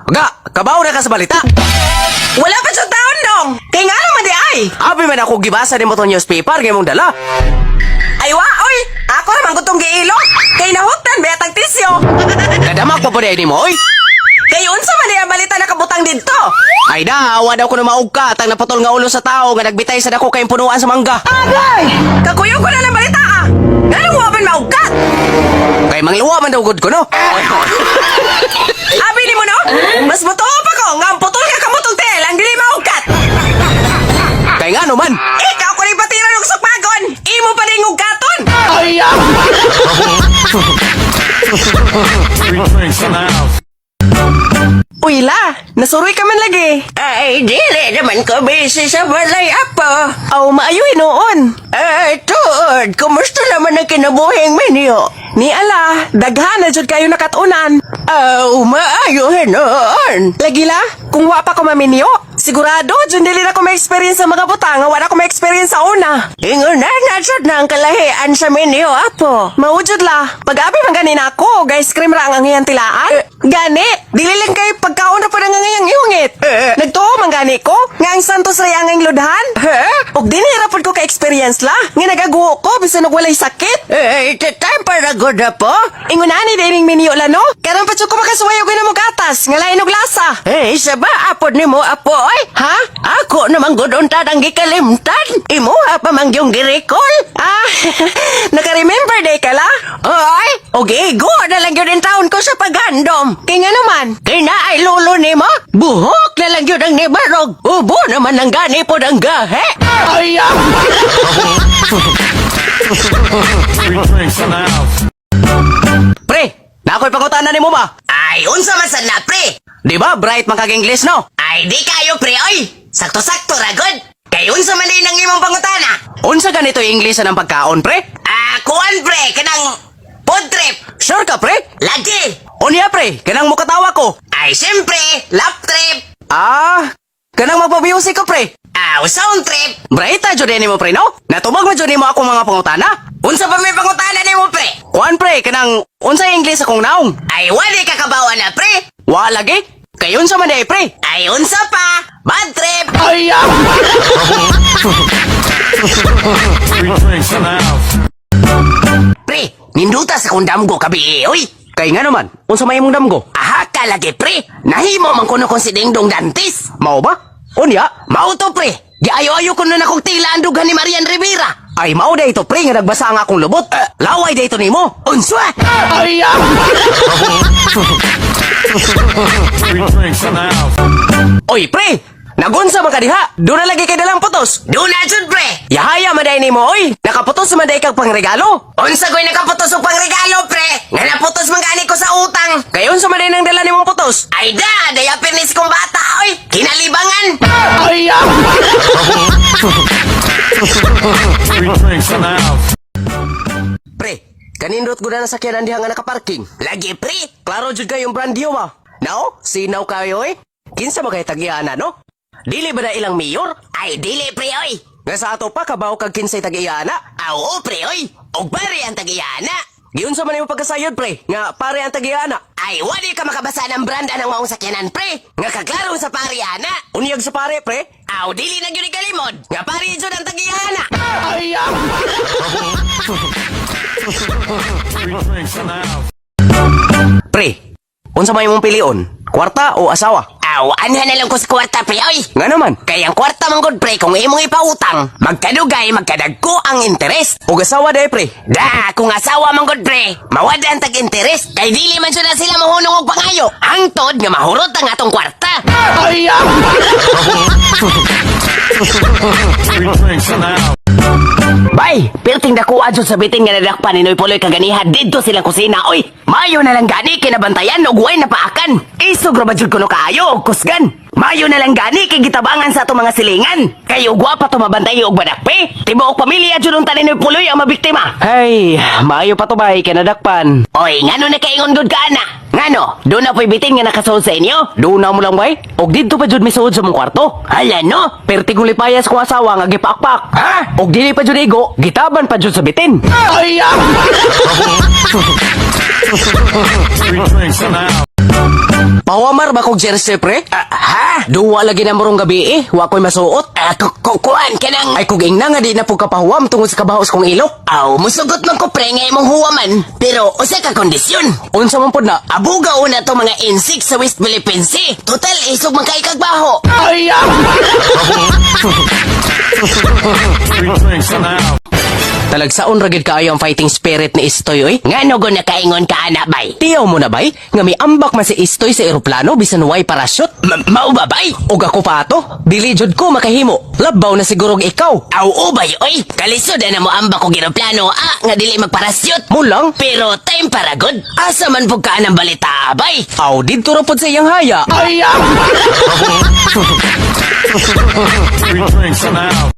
Ga, kabaw na ka sa balita. Wala pa sa taon dong. Kay nga naman di ay. Abi man ako gibasa ni mo tong newspaper ngay mong dala. Ay wa, oy. Ako naman gutong giilo. Kay nahutan betang tisyo. Kadamak pa po ni mo, oy. Kay unsa man ang balita nakabutang didto? Ay da, awa daw ko na maugka, tang napatol nga ulo sa tao nga nagbitay sa dako kay punuan sa mangga. Agay! Kakuyo ko na ng balita ah. Ganun mo man maugat. Kay mangluwa man daw gud ko no. Abi ni mo no? Mas butuo pa ko nga ang putol ka kamutong tel ang dili maugat. Kay nga no man. Ikaw ko rin patira ng sukmagon. Imo pa rin ugaton. Three drinks in the house. Uy la, nasuroy ka man lagi. Ay, dili naman ko busy sa balay apo. Aw, maayo noon. Ay, tuod, kumusta naman ang kinabuhing minyo? Ni ala, daghan na jud kayo nakatunan. Aw, maayo noon. Lagi la, kung wa pa ko maminyo, sigurado jud dili na ko ma-experience sa mga butang, wala ko ma-experience sa una. Ingon na jud na ang kalahian sa minyo apo. Maujud la, pag-abi man ganin ako, guys cream ra ang angiyang tilaan. Gani, dili lang kayo pagkauna pa nang ngayang iungit. Nagtuo man gani ko, nga ang santos ray ang lodhan. Og dinirapod ko ka-experience la, nga nagaguho ko bisan og walay sakit. Time para good po. Ingunani dining minyo la no? Karon pa jud ko makasuway og mo gatas, nga lain og lasa. Isa ba apod nimo apo oy? Ha? Ako namang good unta ang gikalimtan. Imuha pa man yung girikol. Naka-remember day ka la? Oy, og igo na lang yun ang taon ko sa paghandom. Kaya nga naman, kaya na ay lolo ni mo, buhok na lang yun ang nibarog. Ubo naman ang gani po ng gahe. Three drinks in the house. Pre, nakoy pangutana ni mo ba? Ay, unsa man sad na, pre? Di ba bright man kag English no? Ay, di kayo, pre, oy. Sakto-sakto, ragod. Kay unsa man din ang imong pangutana? Unsa ganito yung English ng pagkaon pre? Kuan, pre, kanang food trip. Sure ka pre? Lagi. Unya pre, kanang mukatawa ko. Ay, siyempre, lap trip. Kanang magpa-music ko pre. Sound trip. Bright ta jud mo pre no? Natubag mo jud mo akong mga pangutana. Unsa pa may pangutana nimo, pre? Kuan pre, kanang unsa yung English akong naong? Ay, wali ka kabawa na, pre. Wa lagi. Kay unsa man day pre? Ay, unsa pa? Bad trip. Three drinks in the house. Pre, ninduta sa kong damgo kabi, oy. Kay nga naman, unsa may imong damgo? Aha ka lagi, pre. Nahimo man kuno kong si Dingdong Dantis. Mao ba? Unya? Mao to, pre. Giayo-ayo ko na nakong tila ang dughan ni Marian Rivera. Ay mao day to pre nga nagbasa nga akong lubot. Laway day to nimo. Unswa? Three drinks in the house. Oy pre, nagunsa man ka diha? Doon na lagi kay dalang putos. Doon na jud, pre. Yahaya maday nimo oy. Nakaputos maday kag pangregalo. Unsa ko'y nakaputos og pangregalo, pre? Nga naputos man gani ko sa utang. Kay unsa maday nang dala nimong putos? Ay da, daya pernis kong bata, oy. Kinalibangan. Three drinks in the house. Pre, kanindot gud na sakyanan diha nga nakaparking. Lagi, pre. Klaro jud kayong brand diyo ba? Now, sinaw kayo eh. Kinsa ba kay tag-iyana no? Dili ba na ilang mayor? Ay, dili, pre, oy. Nga sa ato pa kabaw kag kinsay tag-iyana. Oo, pre, oy. Og bari ang tagayana. Giun sa man imong pagkasayod pre, nga pare ang tag-iyana. Ay, wali ka makabasa ng branda ng maong sakyanan, pre. Nga kaklaro sa pariana. Unyag sa pare pre. Aw, dili na yun kalimod. Nga pari yun ang tagayana. Three drinks in the house. Pre, unsa may imong pilion? Kwarta o asawa? Aw, anha na lang ko sa kwarta, pre, oy. Nga naman. Kaya ang kwarta man gud, pre, kung imong ipautang, magkadugay, magkadagko ang interes. O asawa day pre. Da, kung asawa man gud, pre, mawad ang tag-interes. Kay dili man sila sila mahunong og pangayo. Hangtod nga mahurot ang atong kwarta. Three drinks in the house. Bay, perting dako adyo sa bitin nga nadakpan ni Noy Puloy kaganiha didto silang kusina, oy. Mayo na lang gani kinabantayan og way napaakan. Isog ra ba jud kuno kaayo og kusgan. Mayo na lang gani kay gitabangan sa atong mga silingan. Kayo gwapa to mabantay og badakpe. Tibuok pamilya jud unta ni Noy Puloy ang mabiktima. Hey, maayo pa to bay kay nadakpan. Oy, ngano na kaingon gud ka ana? Ngano, do na po'y bitin nga nakasuod sa inyo? Duna mo lang bay. Og didto pa jud misuod sa mong kwarto. Hala no? Perting ulipayas ko asawa nga gipakpak. Ha? Og dili pa jud igo, gitaban pa jud sa bitin. Three drinks in the house. Pawamar ba kong jersey, pre? Ha? Duwa lagi na morong gabi eh. Wa ko'y masuot. Kukuan ka ng... Ay, kung ingna nga di na po kapahuam tungod sa kabahos kong ilok. Aw, musugot man ko pre nga imong huwaman. Pero, usa ka kondisyon. Unsa man pod na? Abuga una to mga insects sa West Philippines Sea. Total, isog man kay kagbaho. Free drinks in the house. Talagsaon ragid kaayo ang fighting spirit ni Istoy, oy. Nga no go nakaingon ka ana bay. Tiyaw mo na bay? Nga may ambak man si Istoy sa eroplano bisan way parachute. Mao ba bay? Og ako pa to, dili jud ko makahimo. Labaw na sigurog ikaw. Aw ubay oy. Kalisod na mo amba ko ginoplano nga dili magparasyut. Mulang, Pero time para good. Asa man pug ka ng balita bay. aw didto ra pod sa iyang haya. Free drinks in the house.